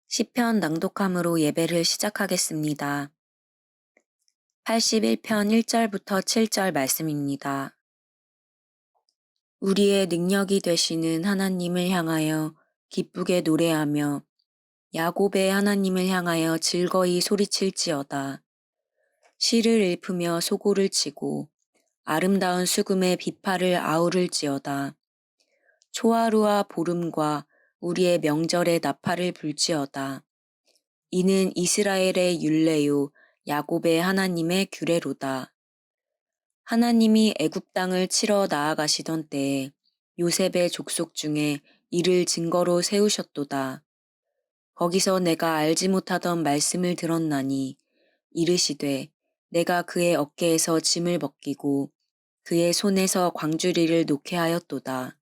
시편 낭독함으로 예배를 시작하겠습니다. 81편 1절부터 7절 말씀입니다. 우리의 능력이 되시는 하나님을 향하여 기쁘게 노래하며 야곱의 하나님을 향하여 즐거이 소리칠지어다. 시를 읊으며 소고를 치고 아름다운 수금의 비파를 아우를지어다. 초하루와 보름과 우리의 명절에 나팔을 불지어다. 이는 이스라엘의 율례요 야곱의 하나님의 규례로다. 하나님이 애굽 땅을 치러 나아가시던 때에 요셉의 족속 중에 이를 증거로 세우셨도다. 거기서 내가 알지 못하던 말씀을 들었나니 이르시되 내가 그의 어깨에서 짐을 벗기고 그의 손에서 광주리를 놓게 하였도다.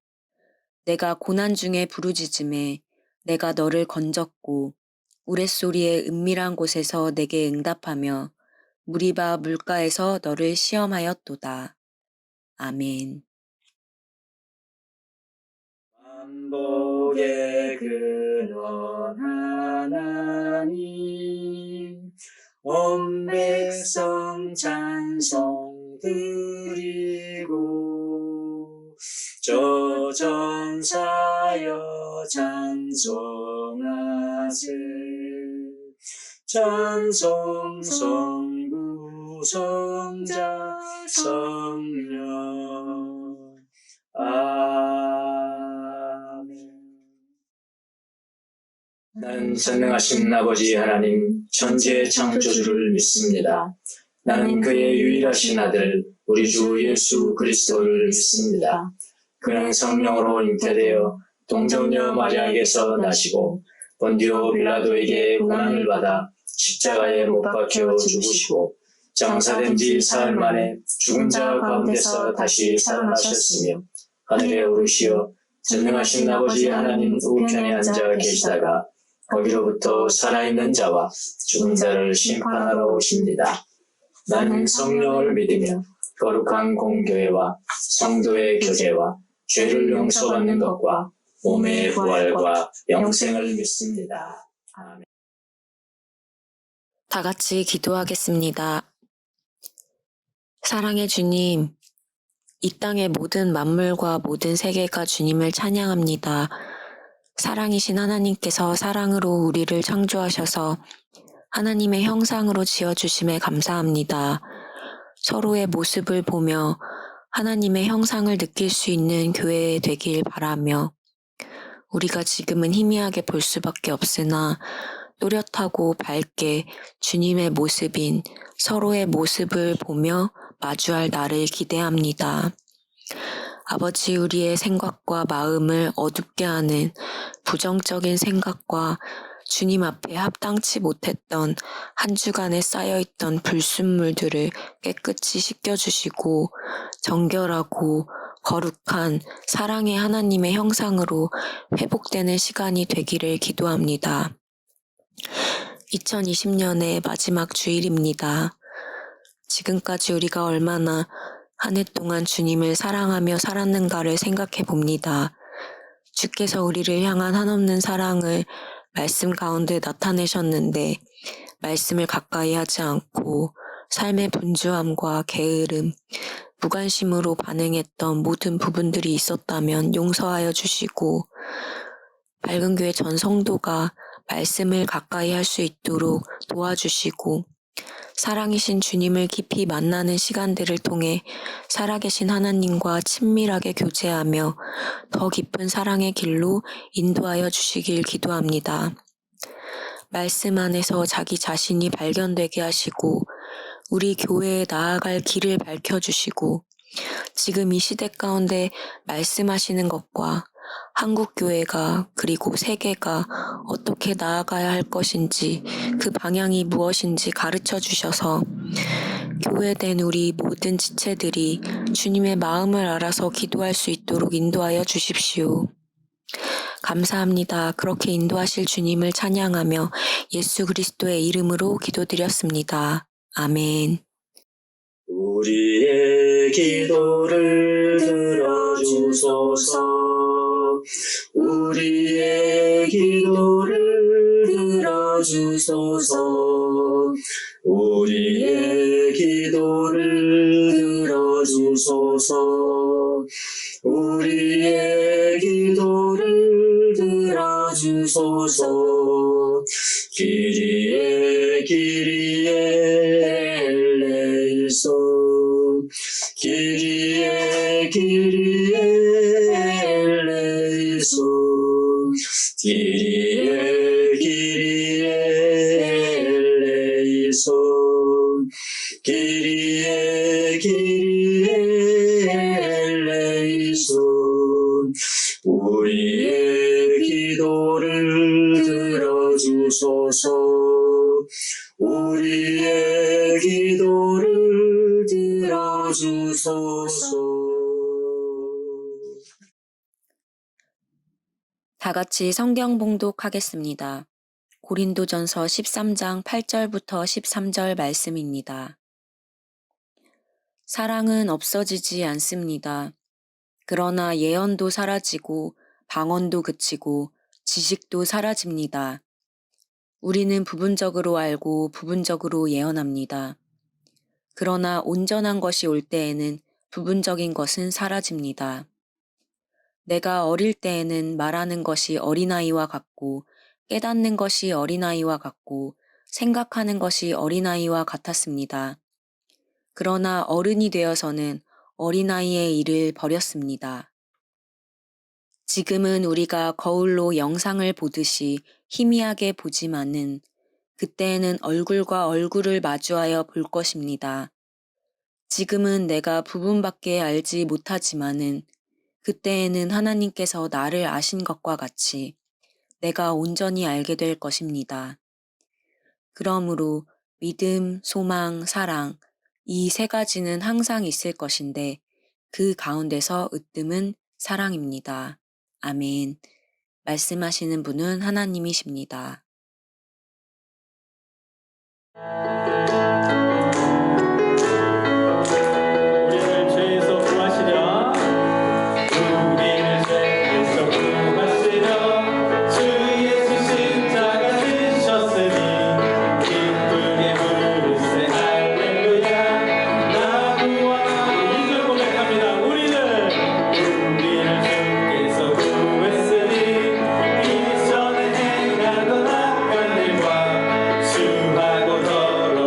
내가 고난 중에 부르짖음에 내가 너를 건졌고 우레소리의 은밀한 곳에서 내게 응답하며 무리바 물가에서 너를 시험하였도다. 아멘. 만복의 근원 하나님, 온 백성 찬송 드리고 저 전사여 찬송하세. 찬송 성부 성자 성령. 아멘. 나는 전능하신 아버지 하나님 천지의 창조주를 믿습니다. 나는 그의 유일하신 아들 우리 주 예수 그리스도를 믿습니다. 그는 성령으로 잉태되어 동정녀 마리아에게서 나시고 본디오 빌라도에게 고난을 받아 십자가에 못 박혀 죽으시고 장사된 지 사흘 만에 죽은 자 가운데서 다시 살아나셨으며 하늘에 오르시어 전능하신 아버지 하나님 우편에 앉아 계시다가 거기로부터 살아있는 자와 죽은 자를 심판하러 오십니다. 나는 성령을 믿으며 거룩한 공교회와 성도의 교제와 죄를 용서받는 것과 몸의 부활과 영생을 믿습니다. 아멘. 다 같이 기도하겠습니다. 사랑의 주님, 이 땅의 모든 만물과 모든 세계가 주님을 찬양합니다. 사랑이신 하나님께서 사랑으로 우리를 창조하셔서 하나님의 형상으로 지어주심에 감사합니다. 서로의 모습을 보며 하나님의 형상을 느낄 수 있는 교회 되길 바라며 우리가 지금은 희미하게 볼 수밖에 없으나 또렷하고 밝게 주님의 모습인 서로의 모습을 보며 마주할 날을 기대합니다. 아버지, 우리의 생각과 마음을 어둡게 하는 부정적인 생각과 주님 앞에 합당치 못했던 한 주간에 쌓여있던 불순물들을 깨끗이 씻겨주시고 정결하고 거룩한 사랑의 하나님의 형상으로 회복되는 시간이 되기를 기도합니다. 2020년의 마지막 주일입니다. 지금까지 우리가 얼마나 한 해 동안 주님을 사랑하며 살았는가를 생각해 봅니다. 주께서 우리를 향한 한없는 사랑을 말씀 가운데 나타내셨는데 말씀을 가까이 하지 않고 삶의 분주함과 게으름, 무관심으로 반응했던 모든 부분들이 있었다면 용서하여 주시고 밝은 교회 전 성도가 말씀을 가까이 할 수 있도록 도와주시고 사랑이신 주님을 깊이 만나는 시간들을 통해 살아계신 하나님과 친밀하게 교제하며 더 깊은 사랑의 길로 인도하여 주시길 기도합니다. 말씀 안에서 자기 자신이 발견되게 하시고 우리 교회에 나아갈 길을 밝혀주시고 지금 이 시대 가운데 말씀하시는 것과 한국교회가 그리고 세계가 어떻게 나아가야 할 것인지 그 방향이 무엇인지 가르쳐 주셔서 교회된 우리 모든 지체들이 주님의 마음을 알아서 기도할 수 있도록 인도하여 주십시오. 감사합니다. 그렇게 인도하실 주님을 찬양하며 예수 그리스도의 이름으로 기도드렸습니다. 아멘. 우리의 기도를 들어주소서. 우리의 기도를 들어주소서. 우리의 기도를 들어주소서. 우리의 기도를 들어주소서. 기리에 기리에 엘레이소. 기리에 기리에 엘레이소. 기리에 기리에 엘레이소. 기리에 기리에 엘레이소. 우리의 기도를 들어주소서. 우리의 기도를 들어주소서. 다 같이 성경 봉독하겠습니다. 고린도전서 13장 8절부터 13절 말씀입니다. 사랑은 없어지지 않습니다. 그러나 예언도 사라지고 방언도 그치고 지식도 사라집니다. 우리는 부분적으로 알고 부분적으로 예언합니다. 그러나 온전한 것이 올 때에는 부분적인 것은 사라집니다. 내가 어릴 때에는 말하는 것이 어린아이와 같고 깨닫는 것이 어린아이와 같고 생각하는 것이 어린아이와 같았습니다. 그러나 어른이 되어서는 어린아이의 일을 버렸습니다. 지금은 우리가 거울로 영상을 보듯이 희미하게 보지만은 그때에는 얼굴과 얼굴을 마주하여 볼 것입니다. 지금은 내가 부분밖에 알지 못하지만은 그때에는 하나님께서 나를 아신 것과 같이 내가 온전히 알게 될 것입니다. 그러므로 믿음, 소망, 사랑 이 세 가지는 항상 있을 것인데 그 가운데서 으뜸은 사랑입니다. 아멘. 말씀하시는 분은 하나님이십니다. 우리를 죄에서 구하시려 주 예수 십자가 지셨으니 기쁘게 부르세 할렐루야. 나무와 2절 고백합니다. 우리를 주께서 구했으니 이전에 행하던 악한 일과 수하고 더러운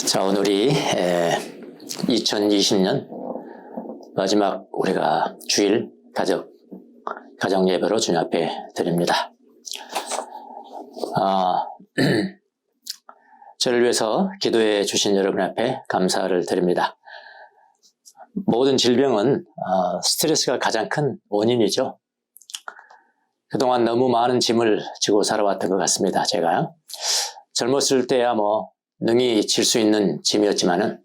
자, 오늘이 2020년 마지막 우리가 주일 가정 예배로 주님 앞에 드립니다. 저를 위해서 기도해 주신 여러분 앞에 감사를 드립니다. 모든 질병은 스트레스가 가장 큰 원인이죠. 그동안 너무 많은 짐을 지고 살아왔던 것 같습니다. 제가 젊었을 때야 능히 질 수 있는 짐이었지만은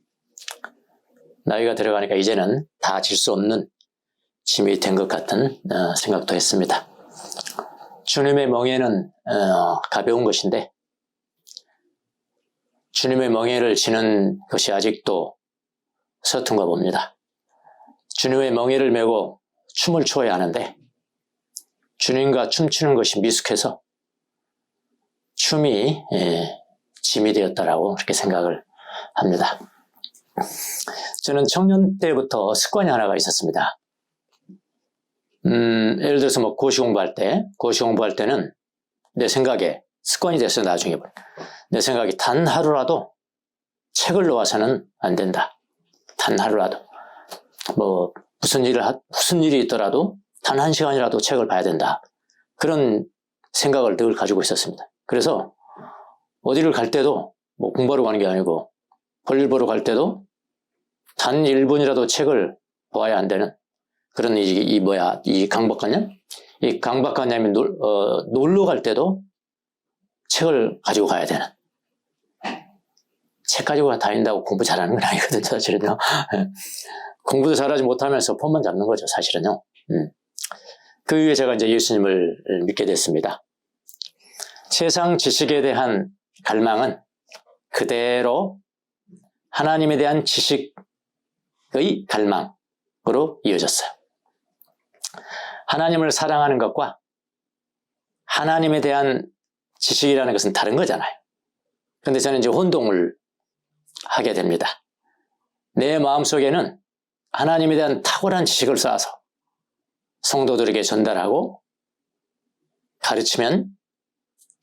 나이가 들어가니까 이제는 다 질 수 없는 짐이 된 것 같은 생각도 했습니다. 주님의 멍에는 가벼운 것인데 주님의 멍에를 지는 것이 아직도 서툰가 봅니다. 주님의 멍에를 메고 춤을 춰야 하는데 주님과 춤추는 것이 미숙해서 춤이 짐이 되었다라고 그렇게 생각을 합니다. 저는 청년 때부터 습관이 하나가 있었습니다. 예를 들어서 고시 공부할 때는 내 생각에 습관이 됐어요. 나중에 내 생각이 단 하루라도 책을 놓아서는 안 된다. 단 하루라도 무슨 일이 있더라도 단 1시간이라도 책을 봐야 된다. 그런 생각을 늘 가지고 있었습니다. 그래서 어디를 갈 때도 공부하러 가는 게 아니고 볼일 보러 갈 때도 단 1분이라도 책을 보아야 한다는 그런 이 강박관념? 이 강박관념이 놀러 갈 때도 책을 가지고 가야 되는. 책 가지고 다닌다고 공부 잘하는 건 아니거든요, 사실은요. 공부도 잘하지 못하면서 폰만 잡는 거죠, 사실은요. 그 이후에 제가 이제 예수님을 믿게 됐습니다. 세상 지식에 대한 갈망은 그대로 하나님에 대한 지식의 갈망으로 이어졌어요. 하나님을 사랑하는 것과 하나님에 대한 지식이라는 것은 다른 거잖아요. 그런데 저는 이제 혼동을 하게 됩니다. 내 마음속에는 하나님에 대한 탁월한 지식을 쌓아서 성도들에게 전달하고 가르치면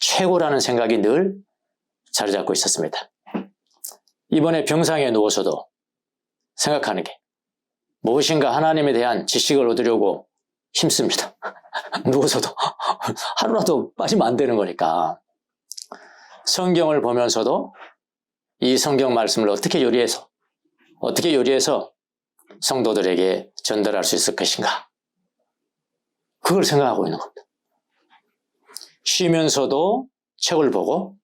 최고라는 생각이 늘 자리 잡고 있었습니다. 이번에 병상에 누워서도 생각하는 게 무엇인가 하나님에 대한 지식을 얻으려고 힘씁니다. 누워서도 하루라도 빠지면 안 되는 거니까. 성경을 보면서도 이 성경 말씀을 어떻게 요리해서 성도들에게 전달할 수 있을 것인가. 그걸 생각하고 있는 겁니다. 쉬면서도 책을 보고,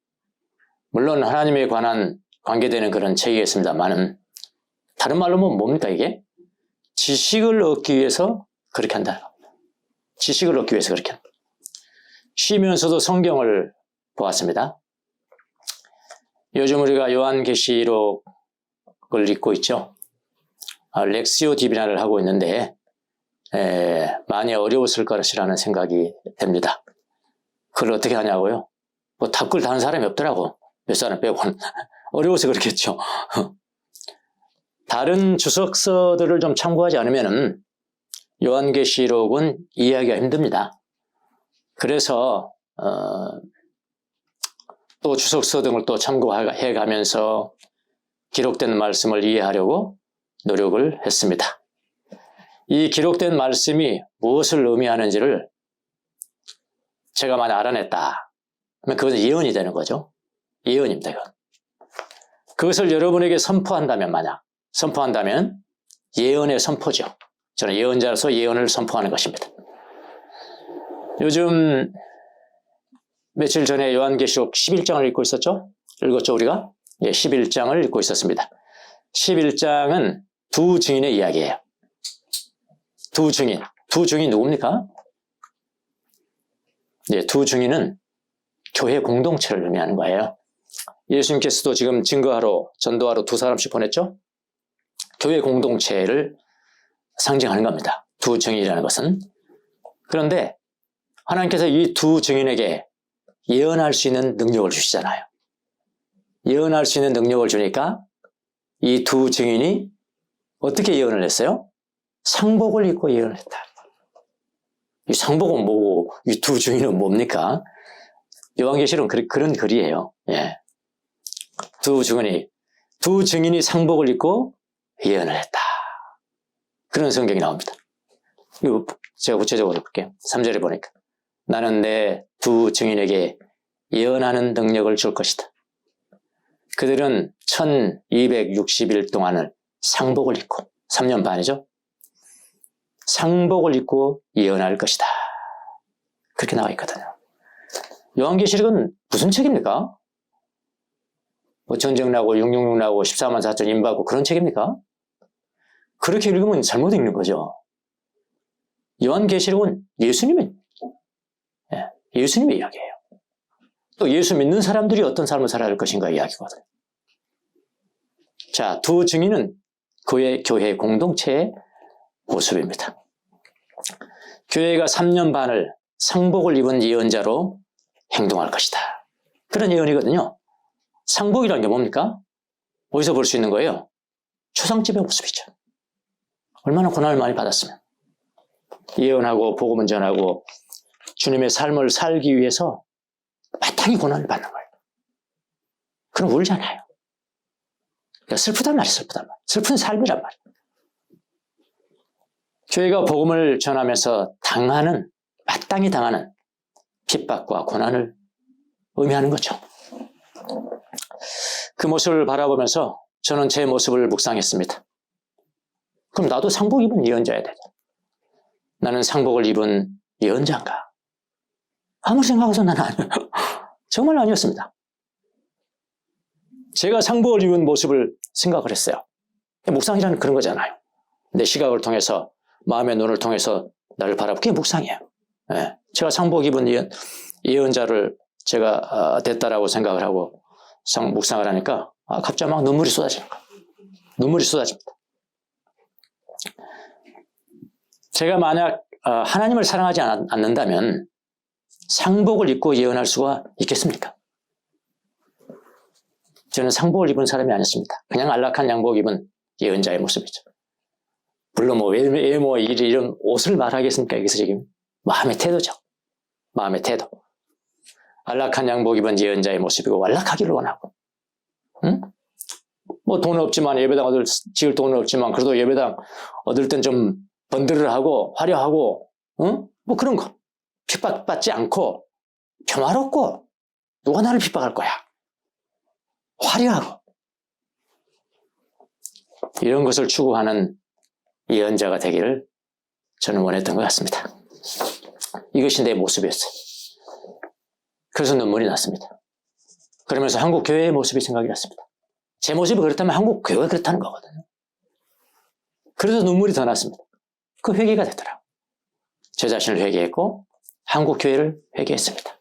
물론 하나님에 관한 관계되는 그런 책이겠습니다만은, 다른 말로 뭡니까 이게? 지식을 얻기 위해서 그렇게 한다. 지식을 얻기 위해서 그렇게 한다. 쉬면서도 성경을 보았습니다. 요즘 우리가 요한계시록을 읽고 있죠. 렉시오 디비나를 하고 있는데 많이 어려웠을 것이라는 생각이 됩니다. 그걸 어떻게 하냐고요? 답글 다는 사람이 없더라고. 몇 사람 빼고는. 어려워서 그렇겠죠. 다른 주석서들을 좀 참고하지 않으면은 요한계시록은 이해하기가 힘듭니다. 그래서 또 주석서 등을 또 참고해 가면서 기록된 말씀을 이해하려고 노력을 했습니다. 이 기록된 말씀이 무엇을 의미하는지를 제가 만약 알아냈다. 그러면 그것은 예언이 되는 거죠. 예언입니다. 이건. 그것을 여러분에게 선포한다면 예언의 선포죠. 저는 예언자로서 예언을 선포하는 것입니다. 요즘 며칠 전에 요한계시록 11장을 읽고 있었죠? 읽었죠, 우리가? 11장을 읽고 있었습니다. 11장은 두 증인의 이야기예요. 두 증인 누굽니까? 두 증인은 교회 공동체를 의미하는 거예요. 예수님께서도 지금 증거하러, 전도하러 2사람씩 보냈죠? 교회 공동체를 상징하는 겁니다. 두 증인이라는 것은. 그런데 하나님께서 이 두 증인에게 예언할 수 있는 능력을 주시잖아요. 예언할 수 있는 능력을 주니까 이 두 증인이 어떻게 예언을 했어요? 상복을 입고 예언을 했다. 이 상복은 뭐고 이 두 증인은 뭡니까? 요한계시록은 그런 글이에요. 두 두 증인이 상복을 입고 예언을 했다. 그런 성경이 나옵니다. 이거 제가 구체적으로 볼게요. 3절에 보니까 나는 내 두 증인에게 예언하는 능력을 줄 것이다. 그들은 1260일 동안을 상복을 입고 3년 반이죠. 상복을 입고 예언할 것이다. 그렇게 나와 있거든요. 요한계시록은 무슨 책입니까? 뭐 전쟁 나고 666 나고 14만 4천 임받고 그런 책입니까? 그렇게 읽으면 잘못 읽는 거죠. 요한계시록은 예수님의 이야기예요. 또 예수 믿는 사람들이 어떤 삶을 살아야 할 것인가 이야기거든요. 자, 두 증인은 그의 교회 공동체의 모습입니다. 교회가 3년 반을 상복을 입은 예언자로 행동할 것이다. 그런 예언이거든요. 상복이라는 게 뭡니까? 어디서 볼 수 있는 거예요? 초상집의 모습이죠. 얼마나 고난을 많이 받았으면. 예언하고 복음을 전하고 주님의 삶을 살기 위해서 마땅히 고난을 받는 거예요. 그럼 울잖아요. 그러니까 슬프단 말이에요. 슬프단 말. 슬픈 삶이란 말이에요. 교회가 복음을 전하면서 마땅히 당하는 핍박과 고난을 의미하는 거죠. 그 모습을 바라보면서 저는 제 모습을 묵상했습니다. 그럼 나도 상복 입은 예언자야 되죠. 나는 상복을 입은 예언자인가? 아무리 생각해서 나는 아니에요. 정말 아니었습니다. 제가 상복을 입은 모습을 생각을 했어요. 묵상이라는 그런 거잖아요. 내 시각을 통해서 마음의 눈을 통해서 나를 바라보고 그게 묵상이에요. 네. 제가 상복 입은 예언자를 제가 됐다라고 생각을 하고 묵상을 하니까 갑자기 막 눈물이 쏟아지는 거예요. 눈물이 쏟아집니다. 제가 만약 하나님을 사랑하지 않는다면 상복을 입고 예언할 수가 있겠습니까? 저는 상복을 입은 사람이 아니었습니다. 그냥 안락한 양복 입은 예언자의 모습이죠. 물론 외모, 이런 옷을 말하겠습니까? 여기서 지금 마음의 태도죠. 마음의 태도. 안락한 양복 입은 예언자의 모습이고 안락하기를 원하고, 응? 뭐 돈 없지만 예배당 지을 돈은 없지만 그래도 예배당 얻을 땐 좀 번들을 하고 화려하고, 응? 뭐 그런 거. 핍박받지 않고 평화롭고 누가 나를 핍박할 거야. 화려하고 이런 것을 추구하는 예언자가 되기를 저는 원했던 것 같습니다. 이것이 내 모습이었어요. 그래서 눈물이 났습니다. 그러면서 한국 교회의 모습이 생각이 났습니다. 제 모습이 그렇다면 한국 교회가 그렇다는 거거든요. 그래서 눈물이 더 났습니다. 그 회개가 됐더라고요. 제 자신을 회개했고 한국 교회를 회개했습니다.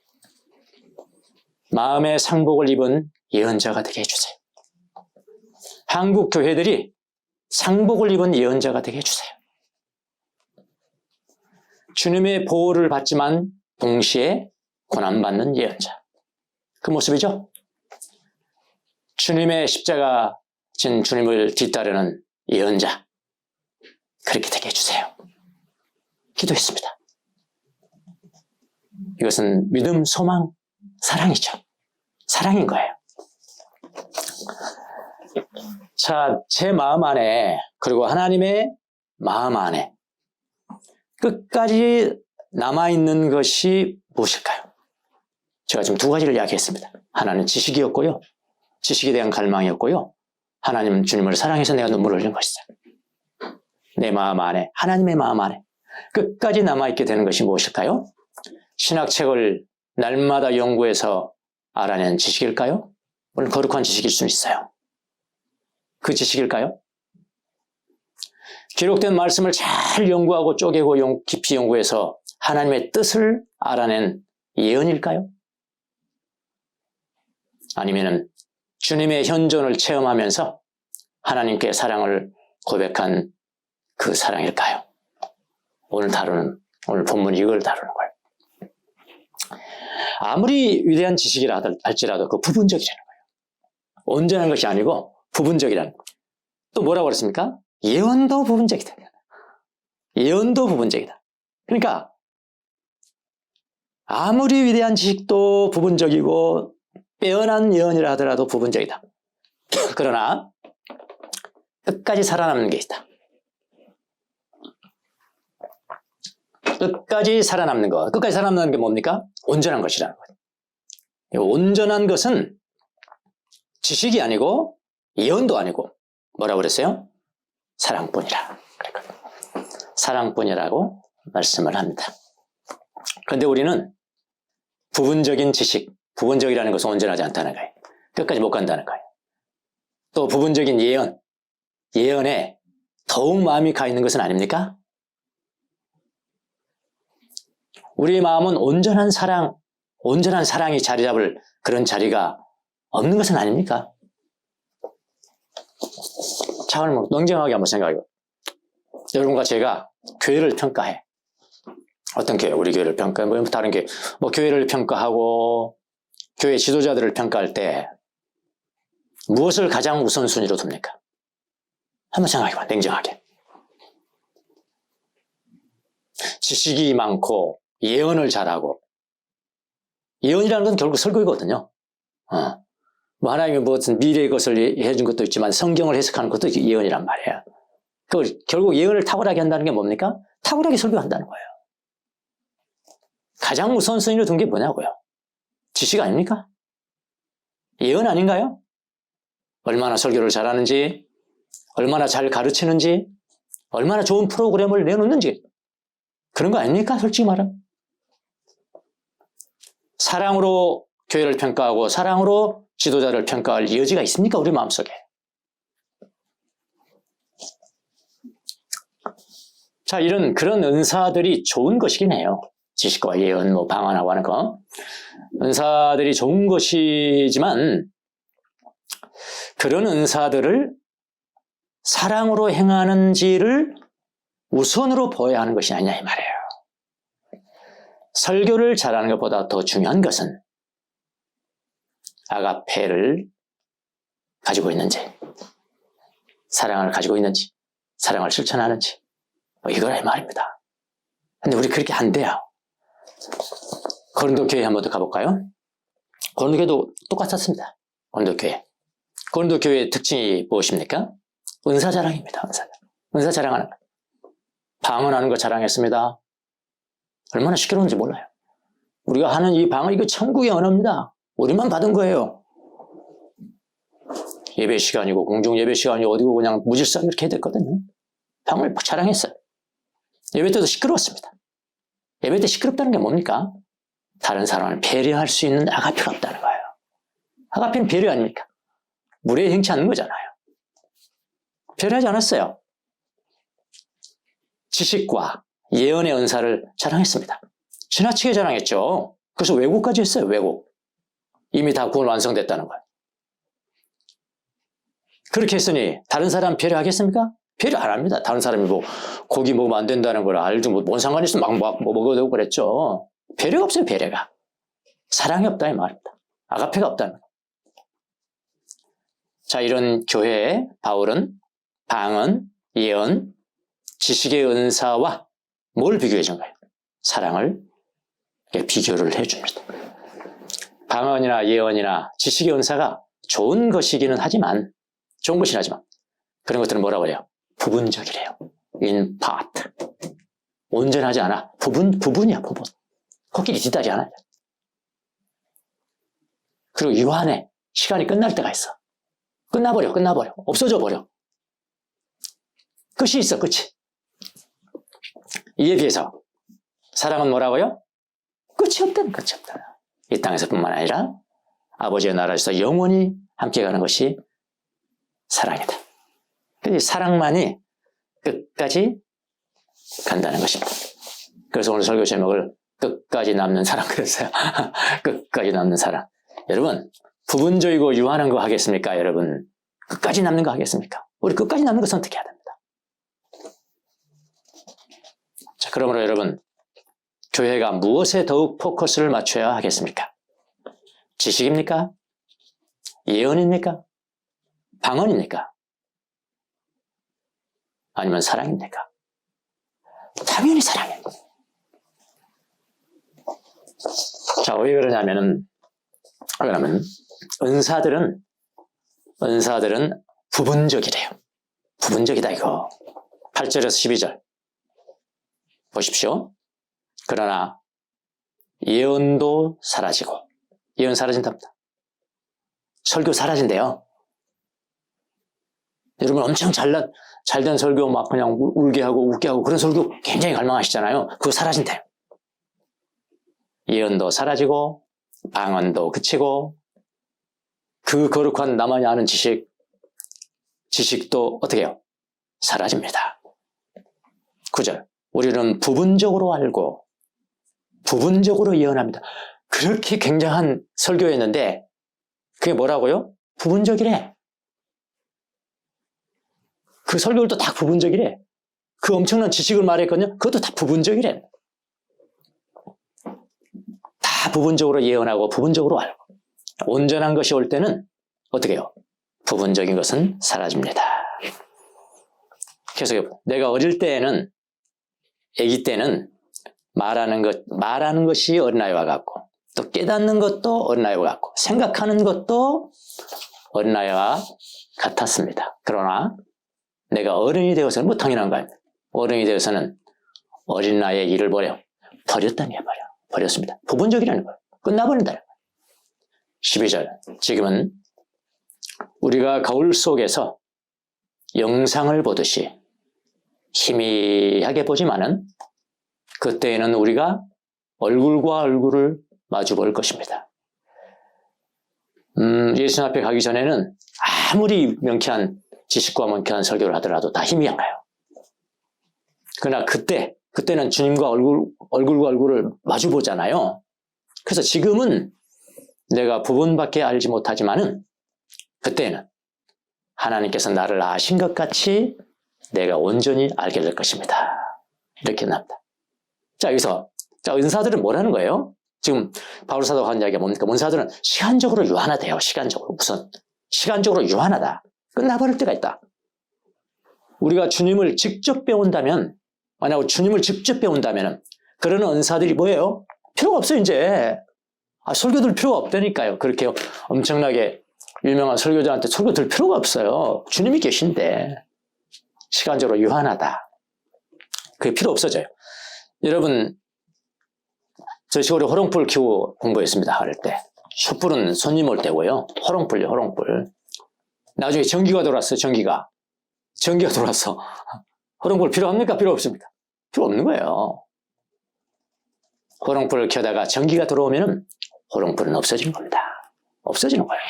마음의 상복을 입은 예언자가 되게 해주세요. 한국 교회들이 상복을 입은 예언자가 되게 해주세요. 주님의 보호를 받지만 동시에 고난받는 예언자. 그 모습이죠. 주님의 십자가 진 주님을 뒤따르는 예언자. 그렇게 되게 해주세요. 기도했습니다. 이것은 믿음, 소망, 사랑이죠. 사랑인 거예요. 자, 제 마음 안에 그리고 하나님의 마음 안에 끝까지 남아있는 것이 무엇일까요? 제가 지금 두 가지를 이야기했습니다. 하나는 지식이었고요. 지식에 대한 갈망이었고요. 하나님 주님을 사랑해서 내가 눈물을 흘린 것이다. 내 마음 안에, 하나님의 마음 안에 끝까지 남아있게 되는 것이 무엇일까요? 신학책을 날마다 연구해서 알아낸 지식일까요? 물론 거룩한 지식일 수는 있어요. 그 지식일까요? 기록된 말씀을 잘 연구하고 쪼개고 깊이 연구해서 하나님의 뜻을 알아낸 예언일까요? 아니면은 주님의 현존을 체험하면서 하나님께 사랑을 고백한 그 사랑일까요? 오늘 본문이 이걸 다루는 거예요. 아무리 위대한 지식이라 할지라도 그 부분적이라는 거예요. 온전한 것이 아니고 부분적이라는 거예요. 또 뭐라고 그랬습니까? 예언도 부분적이다. 예언도 부분적이다. 그러니까 아무리 위대한 지식도 부분적이고 빼어난 예언이라 하더라도 부분적이다. 그러나 끝까지 살아남는 게 있다. 끝까지 살아남는 것. 끝까지 살아남는 게 뭡니까? 온전한 것이라는 거예요. 온전한 것은 지식이 아니고 예언도 아니고 뭐라고 그랬어요? 사랑뿐이라. 사랑뿐이라고 말씀을 합니다. 그런데 우리는 부분적인 지식, 부분적이라는 것은 온전하지 않다는 거예요. 끝까지 못 간다는 거예요. 또 부분적인 예언, 예언에 더욱 마음이 가 있는 것은 아닙니까? 우리의 마음은 온전한 사랑이 자리 잡을 그런 자리가 없는 것은 아닙니까? 자, 오늘 냉정하게 한번 생각해요. 여러분과 제가 교회를 평가해. 어떤 교회? 우리 교회를 평가해. 뭐 다른 교회. 뭐 교회를 평가하고 교회 지도자들을 평가할 때 무엇을 가장 우선순위로 둡니까? 한번 생각해봐. 냉정하게. 지식이 많고 예언을 잘하고, 예언이라는 건 결국 설교이거든요. 뭐 하나님이 무슨 미래의 것을 해준 것도 있지만 성경을 해석하는 것도 예언이란 말이에요. 결국 예언을 탁월하게 한다는 게 뭡니까? 탁월하게 설교한다는 거예요. 가장 우선순위로 둔 게 뭐냐고요? 지식 아닙니까? 예언 아닌가요? 얼마나 설교를 잘하는지, 얼마나 잘 가르치는지, 얼마나 좋은 프로그램을 내놓는지, 그런 거 아닙니까? 솔직히 말하면. 사랑으로 교회를 평가하고 사랑으로 지도자를 평가할 여지가 있습니까? 우리 마음속에. 자, 그런 은사들이 좋은 것이긴 해요. 지식과 예언, 방언하고 하는 거. 은사들이 좋은 것이지만 그런 은사들을 사랑으로 행하는지를 우선으로 보여야 하는 것이 아니냐 이 말이에요. 설교를 잘하는 것보다 더 중요한 것은 아가페를 가지고 있는지, 사랑을 가지고 있는지, 사랑을 실천하는지, 이거라 이 말입니다. 근데 우리 그렇게 안 돼요. 고린도 교회 한번 더 가볼까요? 고린도 교회도 똑같았습니다. 고린도 교회. 고린도 교회의 특징이 무엇입니까? 은사 자랑입니다. 은사 자랑하는 거. 방언하는 거 자랑했습니다. 얼마나 시끄러운지 몰라요. 우리가 하는 이 방언, 이거 천국의 언어입니다. 우리만 받은 거예요. 예배 시간이고 공중 예배 시간이 어디고 그냥 무질서 이렇게 됐거든요. 방언을 자랑했어요. 예배 때도 시끄러웠습니다. 예배 때 시끄럽다는 게 뭡니까? 다른 사람을 배려할 수 있는 아가페가 없다는 거예요. 아가페는 배려 아닙니까? 무례에 행치 않는 거잖아요. 배려하지 않았어요. 지식과 예언의 은사를 자랑했습니다. 지나치게 자랑했죠. 그래서 왜곡까지 했어요. 왜곡. 이미 다 구원 완성됐다는 거예요. 그렇게 했으니 다른 사람 배려하겠습니까? 배려 안 합니다. 다른 사람이 고기 먹으면 안 된다는 걸 알죠. 뭔 상관이 있어. 막 먹어도 되고 그랬죠. 배려가 없어요. 배려가. 사랑이 없다 이 말입니다. 아가페가 없다는 거예요. 자, 이런 교회에 바울은 방언, 예언, 지식의 은사와 뭘 비교해 준 거예요? 사랑을 비교를 해줍니다. 방언이나 예언이나 지식의 은사가 좋은 것이기는 하지만, 그런 것들은 뭐라고 해요? 부분적이래요. in part. 온전하지 않아. 부분이야, 부분. 코끼리 뒷다리 하나. 그리고 유한해. 시간이 끝날 때가 있어. 끝나버려. 없어져 버려. 끝이 있어, 끝이. 이에 비해서 사랑은 뭐라고요? 끝이 없다. 이 땅에서뿐만 아니라 아버지의 나라에서 영원히 함께 가는 것이 사랑이다. 사랑만이 끝까지 간다는 것입니다. 그래서 오늘 설교 제목을 끝까지 남는 사랑 그랬어요. 끝까지 남는 사랑. 여러분, 부분적이고 유한한 거 하겠습니까? 여러분, 끝까지 남는 거 하겠습니까? 우리 끝까지 남는 거 선택해야 됩니다. 자, 그러므로 여러분, 교회가 무엇에 더욱 포커스를 맞춰야 하겠습니까? 지식입니까? 예언입니까? 방언입니까? 아니면 사랑입니까? 당연히 사랑입니다. 자, 왜 그러냐면은, 그러면 은사들은 부분적이래요. 부분적이다 이거. 8절에서 12절 보십시오. 그러나 예언도 사라지고, 예언 사라진답니다. 설교 사라진대요. 여러분 엄청 잘된 설교 막 그냥 울게 하고 웃게 하고 그런 설교 굉장히 갈망하시잖아요. 그거 사라진대요. 예언도 사라지고 방언도 그치고 그 거룩한 나만이 아는 지식도 어떻게 해요? 사라집니다. 9절 우리는 부분적으로 알고 부분적으로 예언합니다. 그렇게 굉장한 설교였는데 그게 뭐라고요? 부분적이래. 그 설교들도 다 부분적이래. 그 엄청난 지식을 말했거든요. 그것도 다 부분적이래. 다 부분적으로 예언하고 부분적으로 알고 온전한 것이 올 때는 어떻게 해요? 부분적인 것은 사라집니다. 그래서 내가 어릴 때에는 아기 때는 말하는 것이 어린아이와 같고 또 깨닫는 것도 어린아이와 같고 생각하는 것도 어린아이와 같았습니다. 그러나 내가 어른이 되어서는 뭐 당연한 거 아닙니까? 어른이 되어서는 어린아이의 일을 버렸다는 게 말이야. 버렸습니다. 부분적이라는 거예요. 끝나버린다는 거예요. 12절 지금은 우리가 거울 속에서 영상을 보듯이 희미하게 보지만은 그때에는 우리가 얼굴과 얼굴을 마주 볼 것입니다. 예수님 앞에 가기 전에는 아무리 명쾌한 지식과 명쾌한 설교를 하더라도 다 힘이 안 가요. 그러나 그때는 주님과 얼굴과 얼굴을 마주 보잖아요. 그래서 지금은 내가 부분밖에 알지 못하지만은 그때는 하나님께서 나를 아신 것 같이 내가 온전히 알게 될 것입니다. 이렇게 납니다. 자, 여기서 은사들은 뭐라는 거예요? 지금 바울 사도가 한 이야기가 뭡니까? 은사들은 시간적으로 유한하대요. 시간적으로. 우선 시간적으로 유한하다. 끝나버릴 때가 있다. 우리가 주님을 직접 배운다면, 만약 주님을 직접 배운다면 그런 은사들이 뭐예요? 필요가 없어요, 이제. 설교 들 필요가 없다니까요. 그렇게 엄청나게 유명한 설교자한테 설교 들 필요가 없어요. 주님이 계신데. 시간적으로 유한하다. 그게 필요 없어져요. 여러분, 저 시골에 호롱불 키우고 공부했습니다. 할 때. 촛불은 손님 올 때고요. 호롱불이요, 호롱불. 나중에 전기가 돌았어요, 전기가 돌았어. 호롱불 필요합니까? 필요 없습니까? 필요 없는 거예요. 호롱불을 켜다가 전기가 들어오면은 호롱불은 없어지는 겁니다. 없어지는 거예요.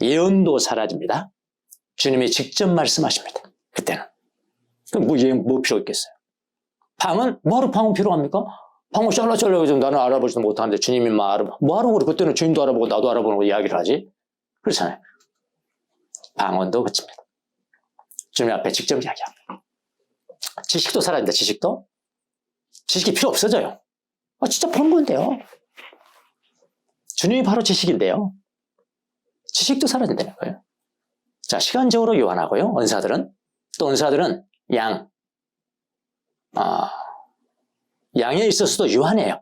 예언도 사라집니다. 주님이 직접 말씀하십니다. 그때는. 그럼 뭐 필요 있겠어요? 방은? 뭐하러 방은 필요합니까? 방은 잘라가지고 나는 알아보지도 못하는데 주님이 뭐하러 그래? 그때는 주님도 알아보고 나도 알아보는 거 이야기를 하지? 그렇잖아요. 방언도 그칩니다. 주님 앞에 직접 이야기합니다. 지식도 사라집니다. 지식이 필요 없어져요. 진짜 그런 건데요. 주님이 바로 지식인데요. 지식도 사라진다는 거예요. 자, 시간적으로 유한하고요. 은사들은 양에 있어서도 유한해요.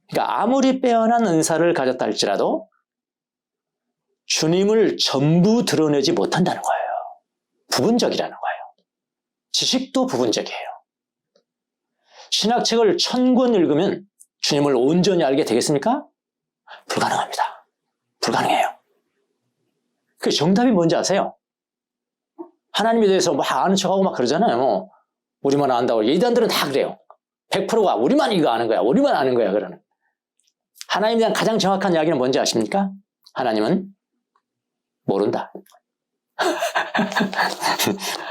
그러니까 아무리 빼어난 은사를 가졌다 할지라도 주님을 전부 드러내지 못한다는 거예요. 부분적이라는 거예요. 지식도 부분적이에요. 신학책을 1000권 읽으면 주님을 온전히 알게 되겠습니까? 불가능합니다. 불가능해요. 그 정답이 뭔지 아세요? 하나님에 대해서 막 아는 척하고 막 그러잖아요. 우리만 안다고. 이단들은 다 그래요. 100%가 우리만 이거 아는 거야. 우리만 아는 거야. 그러는. 하나님에 대한 가장 정확한 이야기는 뭔지 아십니까? 하나님은 모른다.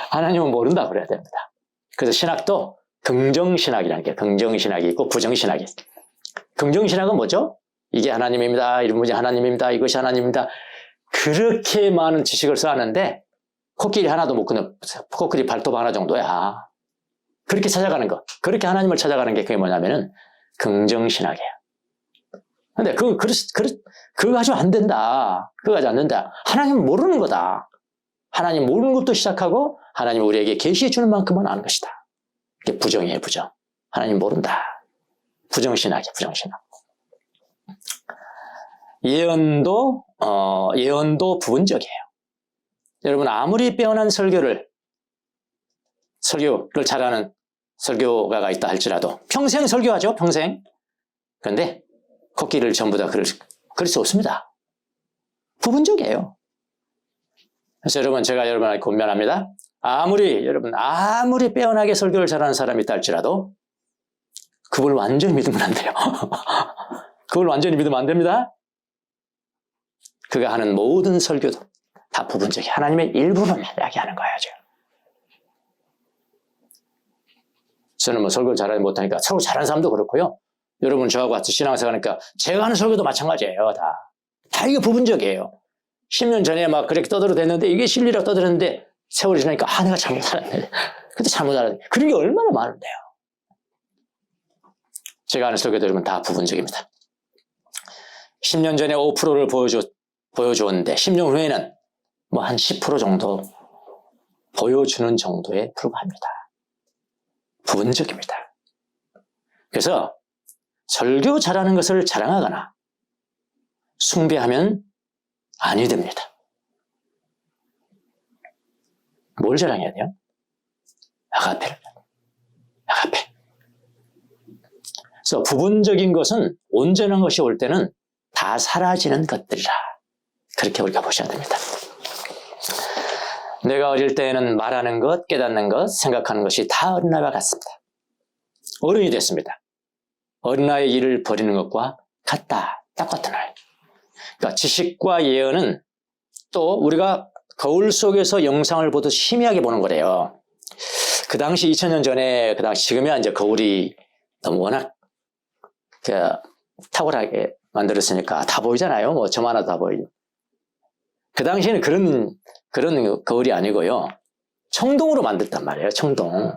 하나님은 모른다 그래야 됩니다. 그래서 신학도 긍정신학이라는 게 긍정신학이 있고 부정신학이 있어요. 긍정신학은 뭐죠? 이게 하나님입니다. 이런 문제 하나님입니다. 이것이 하나님입니다. 그렇게 많은 지식을 쌓았는데 코끼리 하나도 못 끊어. 코끼리 발톱 하나 정도야. 그렇게 찾아가는 거. 그렇게 하나님을 찾아가는 게 그게 뭐냐면은 긍정신학이에요. 근데 그거 가지고 안 된다. 그거 가지고 안 된다. 하나님 모르는 거다. 하나님 모르는 것도 시작하고 하나님 우리에게 계시해 주는 만큼만 아는 것이다. 이게 부정이에요, 부정. 하나님 모른다. 부정신학이에요, 부정신학. 예언도 부분적이에요. 여러분 아무리 빼어난 설교를 잘하는 설교가가 있다 할지라도 평생 설교하죠. 평생. 그런데 코끼리를 전부 다 그럴 수 없습니다. 부분적이에요. 그래서 여러분 제가 여러분에게 권면합니다. 여러분 아무리 빼어나게 설교를 잘하는 사람이 있다 할지라도 그걸 완전히 믿으면 안 돼요. 그걸 완전히 믿으면 안 됩니다. 그가 하는 모든 설교도 다 부분적이 하나님의 일부분만 이야기하는 거예요. 지금. 저는 뭐 설교를 잘하지 못하니까 설교 잘하는 사람도 그렇고요. 여러분 저하고 같이 신앙생활하니까 제가 하는 설교도 마찬가지예요. 다 이게 부분적이에요. 10년 전에 막 그렇게 떠들어댔는데 이게 진리라고 떠들었는데 세월이 지나니까 내가 잘못 알았네. 그때 잘못 알았네. 그런 게 얼마나 많은데요. 제가 하는 설교도 여러분 다 부분적입니다. 10년 전에 5%를 보여주었는데 10년 후에는 뭐 한 10% 정도 보여주는 정도에 불과합니다. 부분적입니다. 그래서 설교 잘하는 것을 자랑하거나 숭배하면 아니 됩니다. 뭘 자랑해야 돼요? 아가페를. 아가페. 그래서 부분적인 것은 온전한 것이 올 때는 다 사라지는 것들이라. 그렇게 우리가 보셔야 됩니다. 내가 어릴 때에는 말하는 것, 깨닫는 것, 생각하는 것이 다 어린아이와 같습니다. 어른이 됐습니다. 어린아이의 일을 버리는 것과 같다. 딱 같은 아이. 그러니까 지식과 예언은 또 우리가 거울 속에서 영상을 보듯 희미하게 보는 거래요. 그 당시 2000년 전에, 지금이야 이제 거울이 너무 워낙 탁월하게 만들었으니까 다 보이잖아요. 뭐 점 하나 다 보이죠. 그 당시에는 그런 거울이 아니고요. 청동으로 만들었단 말이에요. 청동이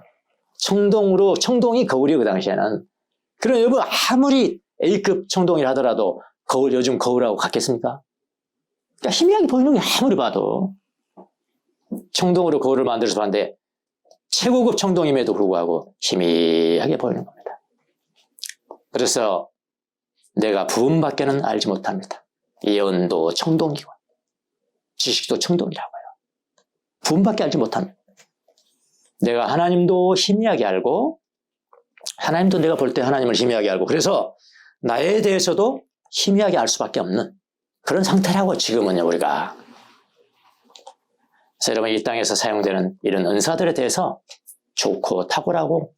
거울이에요. 그 당시에는. 그럼 여러분 아무리 A급 청동이라 하더라도 요즘 거울하고 같겠습니까? 그러니까 희미하게 보이는 게 아무리 봐도. 청동으로 거울을 만들어서 봤는데 최고급 청동임에도 불구하고 희미하게 보이는 겁니다. 그래서 내가 부분밖에는 알지 못합니다. 예언도 청동이고 지식도 청동이라고요. 부분밖에 알지 못합니다. 내가 하나님도 희미하게 알고 하나님도 내가 볼 때 하나님을 희미하게 알고 그래서 나에 대해서도 희미하게 알 수밖에 없는 그런 상태라고 지금은요 우리가. 그래서 여러분 이 땅에서 사용되는 이런 은사들에 대해서 좋고 탁월하고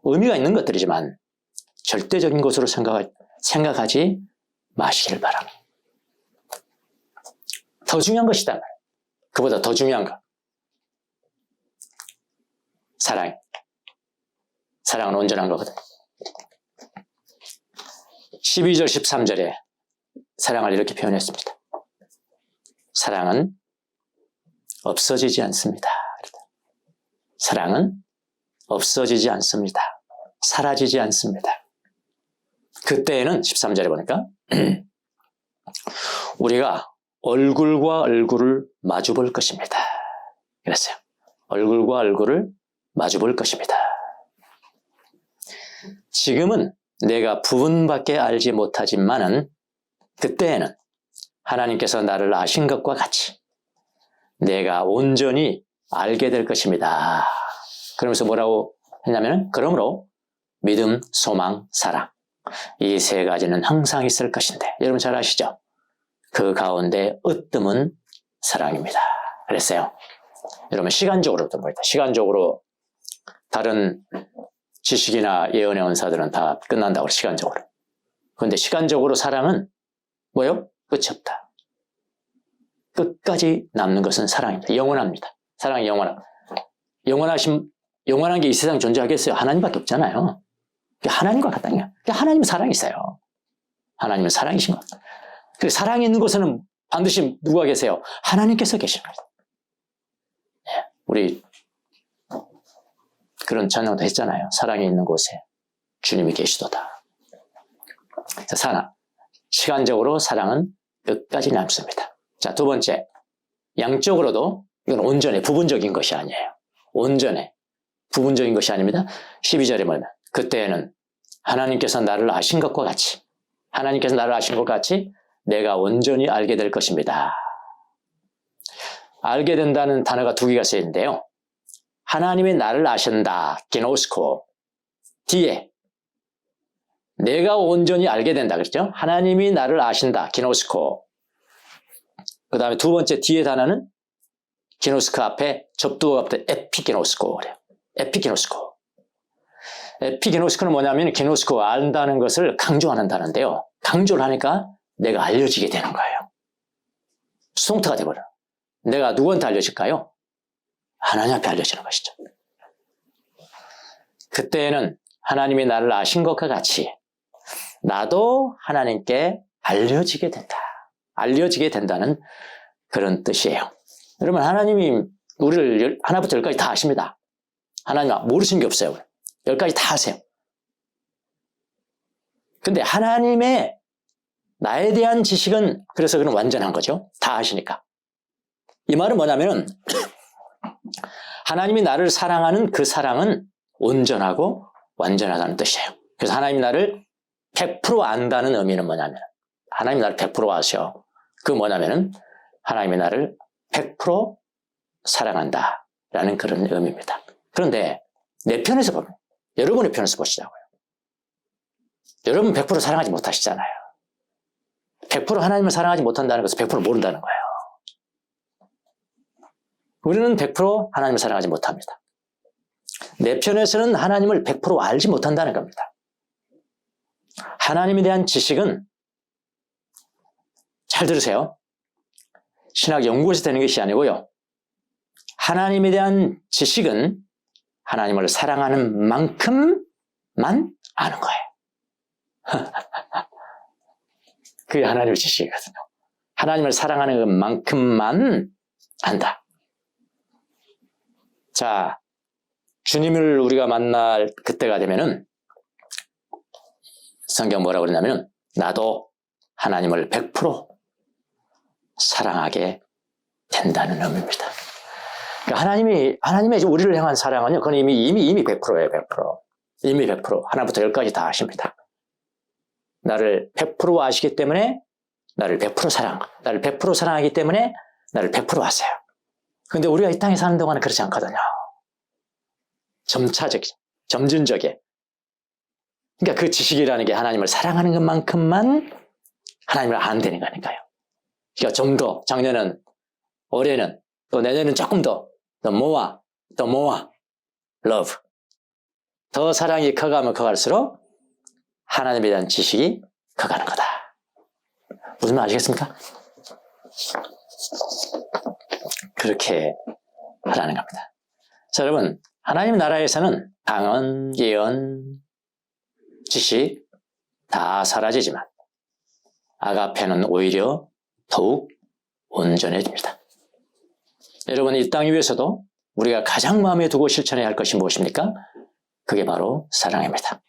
의미가 있는 것들이지만 절대적인 것으로 생각하지 마시길 바랍니다. 더 중요한 것이다. 그보다 더 중요한 것. 사랑. 사랑은 온전한 거거든. 12절 13절에 사랑을 이렇게 표현했습니다. 사랑은 없어지지 않습니다. 사랑은 없어지지 않습니다. 사라지지 않습니다. 그때에는 13절에 보니까 우리가 얼굴과 얼굴을 마주 볼 것입니다. 그랬어요. 얼굴과 얼굴을 마주 볼 것입니다. 지금은 내가 부분밖에 알지 못하지만은 그때에는 하나님께서 나를 아신 것과 같이 내가 온전히 알게 될 것입니다. 그러면서 뭐라고 했냐면 그러므로 믿음, 소망, 사랑 이 세 가지는 항상 있을 것인데 여러분 잘 아시죠? 그 가운데 으뜸은 사랑입니다. 그랬어요. 여러분 시간적으로도 뭐다. 시간적으로 다른 지식이나 예언의 은사들은 다 끝난다고 시간적으로. 그런데 시간적으로 사랑은 뭐요? 끝이 없다. 끝까지 남는 것은 사랑입니다. 영원합니다. 사랑이 영원한 게 이 세상에 존재하겠어요? 하나님밖에 없잖아요. 하나님과 같다는 거예요. 하나님은 사랑이 있어요. 하나님은 사랑이신 겁니다. 그 사랑이 있는 곳에는 반드시 누가 계세요? 하나님께서 계십니다. 네, 우리 그런 찬양도 했잖아요. 사랑이 있는 곳에 주님이 계시도다. 시간적으로 사랑은 끝까지 남습니다. 자, 두 번째, 양적으로도 이건 온전해, 부분적인 것이 아니에요. 온전해, 부분적인 것이 아닙니다. 12절에 뭐냐면 그때에는 하나님께서 나를 아신 것과 같이 내가 온전히 알게 될 것입니다. 알게 된다는 단어가 두 개가 쓰여있는데요. 하나님이 나를 아신다, 기노스코. 뒤에 내가 온전히 알게 된다 그랬죠. 하나님이 나를 아신다, 기노스코. 그 다음에 두 번째 뒤에 단어는 기노스코 앞에 접두어가 앞에 에피기노스코 그래요. 에피기노스코. 에피기노스코는 뭐냐면 기노스코가 안다는 것을 강조하는 단어인데요. 강조를 하니까 내가 알려지게 되는 거예요. 수동태가 되버려요. 내가 누구한테 알려질까요? 하나님 앞에 알려지는 것이죠. 그때는 하나님이 나를 아신 것과 같이 나도 하나님께 알려지게 된다. 알려지게 된다는 그런 뜻이에요. 여러분, 하나님이 우리를 하나부터 열까지 다 아십니다. 하나님 모르신 게 없어요. 열까지 다 아세요. 근데 하나님의 나에 대한 지식은 그래서 그는 완전한 거죠. 다 아시니까. 이 말은 뭐냐면은 하나님이 나를 사랑하는 그 사랑은 온전하고 완전하다는 뜻이에요. 그래서 하나님이 나를 100% 안다는 의미는 뭐냐면 하나님이 나를 100% 아셔. 그 뭐냐면은 하나님이 나를 100% 사랑한다라는 그런 의미입니다. 그런데 내 편에서 보면 여러분의 편에서 보시자고요. 여러분 100% 사랑하지 못하시잖아요. 100% 하나님을 사랑하지 못한다는 것은 100% 모른다는 거예요. 우리는 100% 하나님을 사랑하지 못합니다. 내 편에서는 하나님을 100% 알지 못한다는 겁니다. 하나님에 대한 지식은 잘 들으세요. 신학 연구에서 되는 것이 아니고요. 하나님에 대한 지식은 하나님을 사랑하는 만큼만 아는 거예요. 그게 하나님의 지식이거든요. 하나님을 사랑하는 것만큼만 안다. 자, 주님을 우리가 만날 그때가 되면은 성경 뭐라고 그러냐면은 나도 하나님을 100% 사랑하게 된다는 의미입니다. 그러니까 하나님의 우리를 향한 사랑은요, 그건 이미 100%예요, 100%. 이미 100%. 하나부터 열까지 다 아십니다. 나를 100% 아시기 때문에 나를 100% 사랑하기 때문에 나를 100% 아세요. 근데 우리가 이 땅에 사는 동안은 그렇지 않거든요. 점진적이에요. 그러니까 그 지식이라는 게 하나님을 사랑하는 것만큼만 하나님을 안다는 거니까요. 그러니까 좀 더, 작년은, 올해는, 또 내년은 조금 더 more, love. 더 사랑이 커가면 커갈수록 하나님에 대한 지식이 커가는 거다. 무슨 말 아시겠습니까? 그렇게 하라는 겁니다. 자, 여러분, 하나님 나라에서는 방언, 예언, 지식 다 사라지지만 아가페는 오히려 더욱 온전해집니다. 여러분, 이 땅 위에서도 우리가 가장 마음에 두고 실천해야 할 것이 무엇입니까? 그게 바로 사랑입니다.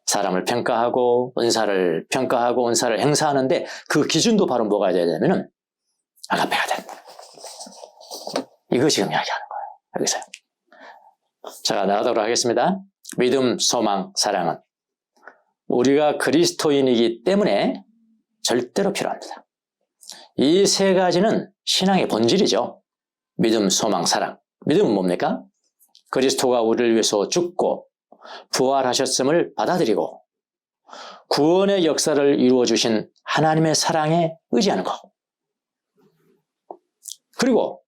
사람을 평가하고 은사를 행사하는데 그 기준도 바로 뭐가 돼야 되냐면은 아가페가 된다. 이거 지금 이야기하는 거예요. 여기서요. 자, 나가도록 하겠습니다. 믿음, 소망, 사랑은 우리가 그리스도인이기 때문에 절대로 필요합니다. 이 세 가지는 신앙의 본질이죠. 믿음, 소망, 사랑. 믿음은 뭡니까? 그리스도가 우리를 위해서 죽고 부활하셨음을 받아들이고 구원의 역사를 이루어주신 하나님의 사랑에 의지하는 것. 그리고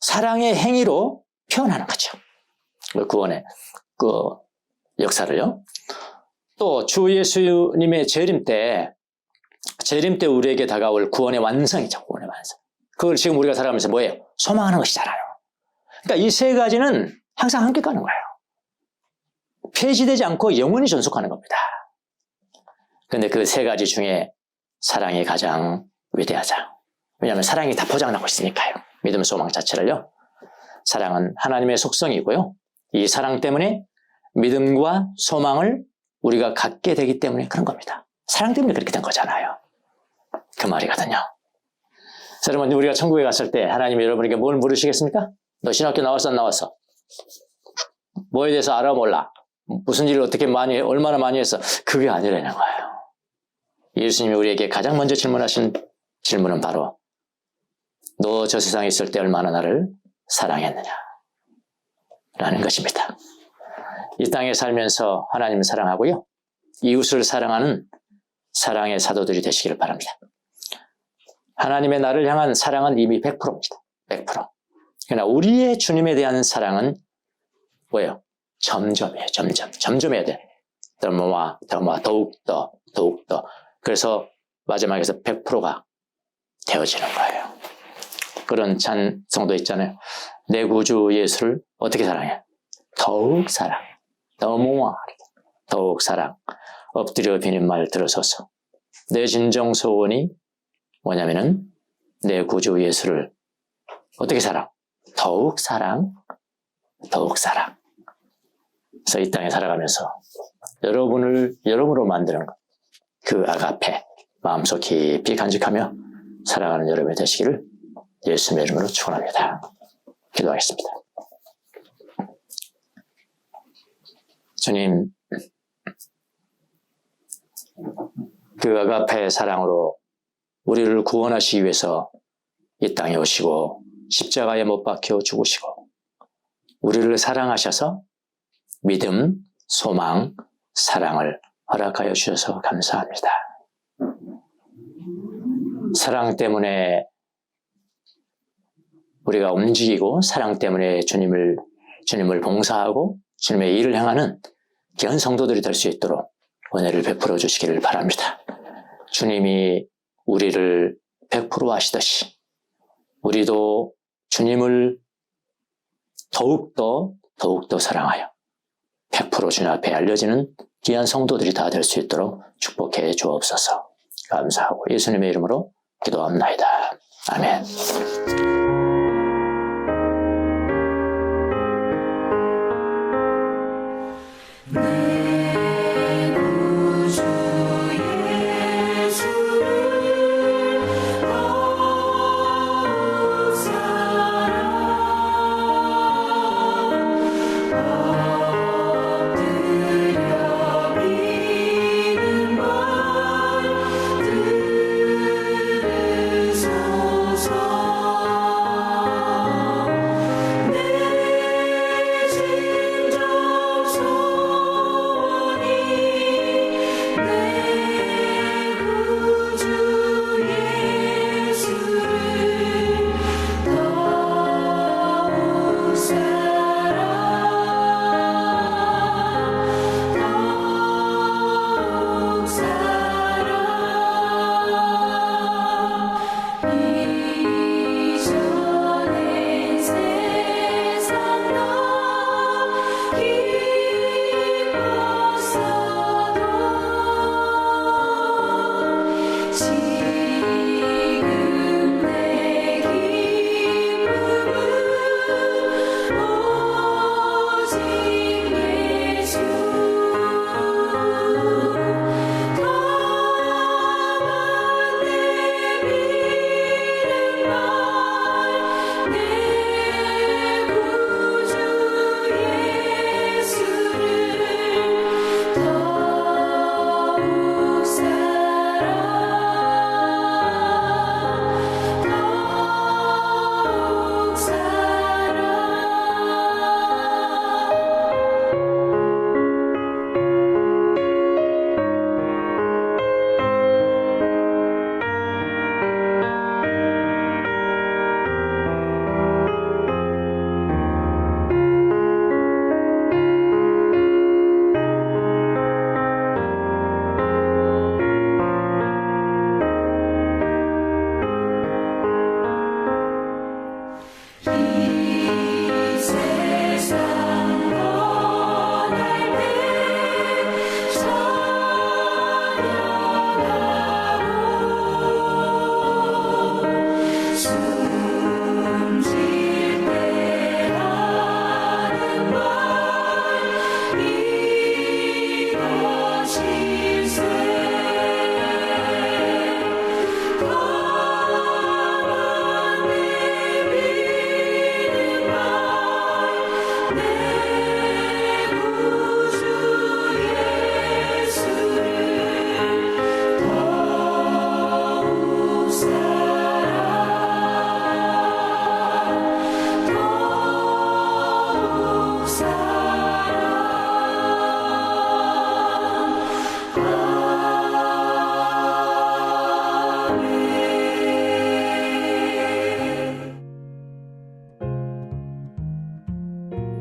사랑의 행위로 표현하는 거죠. 구원의 그 역사를요. 또 주 예수님의 재림 때 우리에게 다가올 구원의 완성이죠. 구원의 완성. 그걸 지금 우리가 살아가면서 뭐예요? 소망하는 것이잖아요. 그러니까 이 세 가지는 항상 함께 가는 거예요. 폐지되지 않고 영원히 존속하는 겁니다. 그런데 그 세 가지 중에 사랑이 가장 위대하죠. 왜냐하면 사랑이 다 포장하고 있으니까요. 믿음, 소망 자체를요. 사랑은 하나님의 속성이고요. 이 사랑 때문에 믿음과 소망을 우리가 갖게 되기 때문에 그런 겁니다. 사랑 때문에 그렇게 된 거잖아요. 그 말이거든요. 자, 여러분, 우리가 천국에 갔을 때 하나님이 여러분에게 뭘 물으시겠습니까? 너 신학교 나왔어, 안 나왔어? 뭐에 대해서 알아, 몰라? 무슨 일을 어떻게 얼마나 많이 했어? 그게 아니라는 거예요. 예수님이 우리에게 가장 먼저 질문하신 질문은 바로 너 저 세상에 있을 때 얼마나 나를 사랑했느냐 라는 것입니다. 이 땅에 살면서 하나님을 사랑하고요, 이웃을 사랑하는 사랑의 사도들이 되시기를 바랍니다. 하나님의 나를 향한 사랑은 이미 100%입니다. 100%. 그러나 우리의 주님에 대한 사랑은 뭐예요? 점점이에요. 점점해야 돼. 더 모아, 더욱더. 그래서 마지막에서 100%가 되어지는 거예요. 그런 찬송도 있잖아요. 내 구주 예수를 어떻게 사랑해? 더욱 사랑. 더 모아. 더욱 사랑. 엎드려 비는 말 들어서서. 내 진정 소원이 뭐냐면은 내 구주 예수를 어떻게 사랑? 더욱 사랑. 더욱 사랑. 그래서 이 땅에 살아가면서 여러분으로 만드는 것, 그 아가페 마음속 깊이 간직하며 살아가는 여러분이 되시기를 예수님의 이름으로 축원합니다. 기도하겠습니다. 주님, 그 아가페 사랑으로 우리를 구원하시기 위해서 이 땅에 오시고 십자가에 못 박혀 죽으시고 우리를 사랑하셔서 믿음, 소망, 사랑을 허락하여 주셔서 감사합니다. 사랑 때문에 우리가 움직이고 사랑 때문에 주님을 봉사하고 주님의 일을 행하는 귀한 성도들이 될 수 있도록 은혜를 베풀어 주시기를 바랍니다. 주님이 우리를 100% 하시듯이 우리도 주님을 더욱더 사랑하여 100% 주님 앞에 알려지는 귀한 성도들이 다 될 수 있도록 축복해 주옵소서. 감사하고 예수님의 이름으로 기도합나이다. 아멘.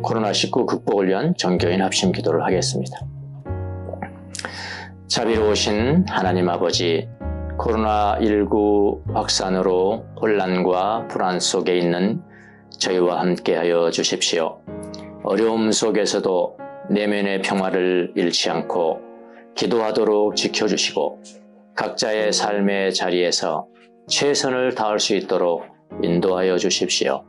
코로나19 극복을 위한 전교인 합심 기도를 하겠습니다. 자비로우신 하나님 아버지, 코로나19 확산으로 혼란과 불안 속에 있는 저희와 함께하여 주십시오. 어려움 속에서도 내면의 평화를 잃지 않고 기도하도록 지켜주시고 각자의 삶의 자리에서 최선을 다할 수 있도록 인도하여 주십시오.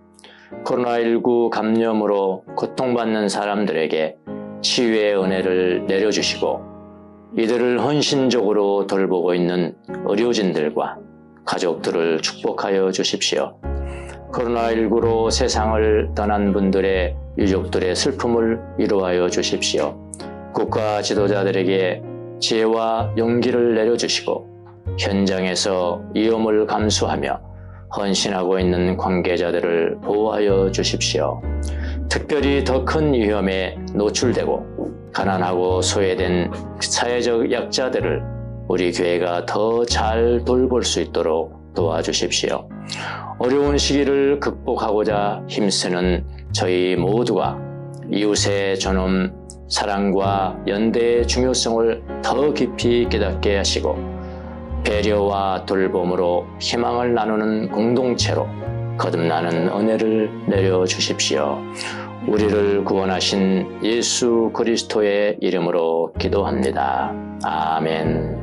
코로나19 감염으로 고통받는 사람들에게 치유의 은혜를 내려주시고 이들을 헌신적으로 돌보고 있는 의료진들과 가족들을 축복하여 주십시오. 코로나19로 세상을 떠난 분들의 유족들의 슬픔을 위로하여 주십시오. 국가 지도자들에게 지혜와 용기를 내려주시고 현장에서 위험을 감수하며 헌신하고 있는 관계자들을 보호하여 주십시오. 특별히 더 큰 위험에 노출되고 가난하고 소외된 사회적 약자들을 우리 교회가 더 잘 돌볼 수 있도록 도와주십시오. 어려운 시기를 극복하고자 힘쓰는 저희 모두가 이웃의 존엄, 사랑과 연대의 중요성을 더 깊이 깨닫게 하시고 배려와 돌봄으로 희망을 나누는 공동체로 거듭나는 은혜를 내려주십시오. 우리를 구원하신 예수 그리스도의 이름으로 기도합니다. 아멘.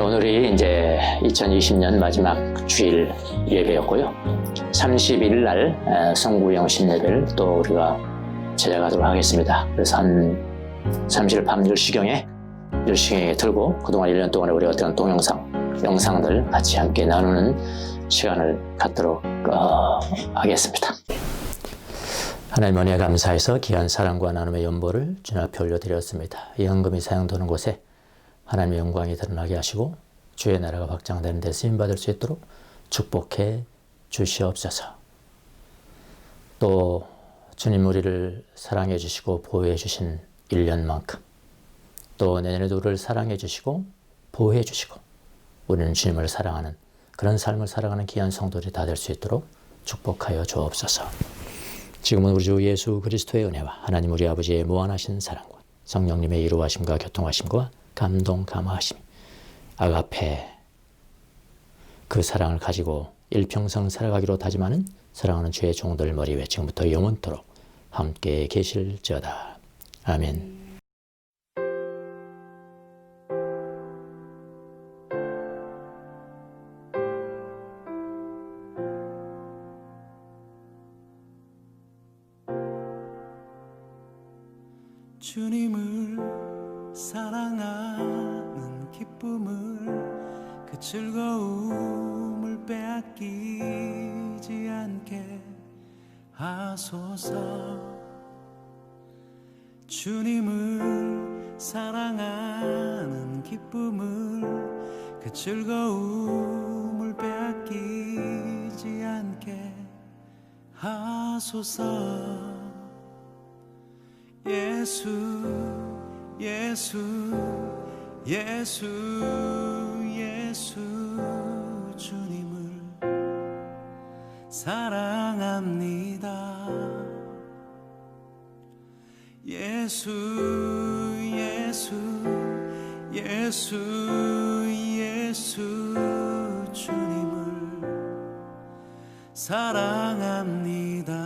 오늘이 이제 2020년 마지막 주일 예배였고요. 30일 날 성구영신 예배를 또 우리가 제작하도록 하겠습니다. 그래서 한 30일 밤 10시경에 들고 그동안 1년 동안에 우리가 어떤 영상들 같이 함께 나누는 시간을 갖도록 하겠습니다. 하나님 은혜 감사해서 귀한 사랑과 나눔의 연보를 주님 앞에 올려드렸습니다. 이 헌금이 사용되는 곳에 하나님의 영광이 드러나게 하시고 주의 나라가 확장되는 데 쓰임받을 수 있도록 축복해 주시옵소서. 또 주님 우리를 사랑해 주시고 보호해 주신 1년만큼 또 내년에도 우리를 사랑해 주시고 보호해 주시고 우리는 주님을 사랑하는 그런 삶을 살아가는 귀한 성도들이 다 될 수 있도록 축복하여 주옵소서. 지금은 우리 주 예수 그리스도의 은혜와 하나님 우리 아버지의 무한하신 사랑과 성령님의 이루하심과 교통하심과 감동, 감화하심, 아가페 그 사랑을 가지고 일평생 살아가기로 다짐하는 사랑하는 주의 종들 머리 위에 지금부터 영원토록 함께 계실지어다. 아멘. 주님을 사랑하는 기쁨을 그 즐거움을 빼앗기지 않게 하소서. 주님을 사랑하는 기쁨을 그 즐거움을 빼앗기지 않게 하소서. 예수 예수 예수 예수 주님을 사랑합니다. 예수 예수 예수 예수 주님을 사랑합니다.